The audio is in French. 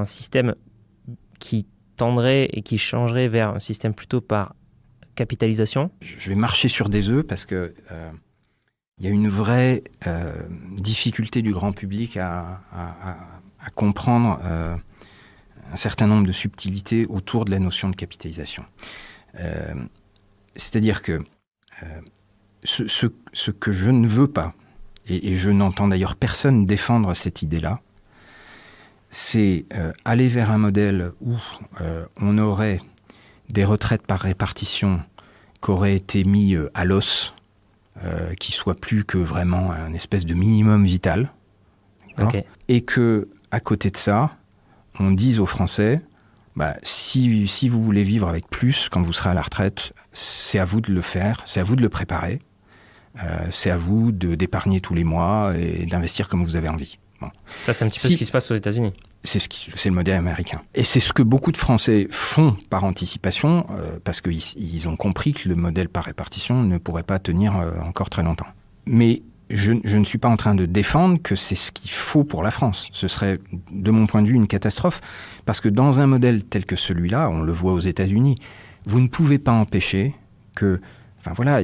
un système qui tendrait et qui changerait vers un système plutôt par capitalisation? Je vais marcher sur des œufs parce que il y a une vraie difficulté du grand public à comprendre un certain nombre de subtilités autour de la notion de capitalisation. C'est-à-dire que ce que je ne veux pas, et je n'entends d'ailleurs personne défendre cette idée-là, c'est aller vers un modèle où on aurait des retraites par répartition qui auraient été mis à l'os, qui soient plus que vraiment un espèce de minimum vital, Okay. Et que à côté de ça, on dise aux Français, si vous voulez vivre avec plus quand vous serez à la retraite, c'est à vous de le faire, c'est à vous de le préparer, c'est à vous d'épargner tous les mois et d'investir comme vous avez envie. Bon. Ça, c'est un petit peu ce qui se passe aux États-Unis. C'est le modèle américain. Et c'est ce que beaucoup de Français font par anticipation, parce qu'ils ont compris que le modèle par répartition ne pourrait pas tenir encore très longtemps. Mais je ne suis pas en train de défendre que c'est ce qu'il faut pour la France. Ce serait, de mon point de vue, une catastrophe. Parce que dans un modèle tel que celui-là, on le voit aux États-Unis, vous ne pouvez pas empêcher que... Enfin voilà,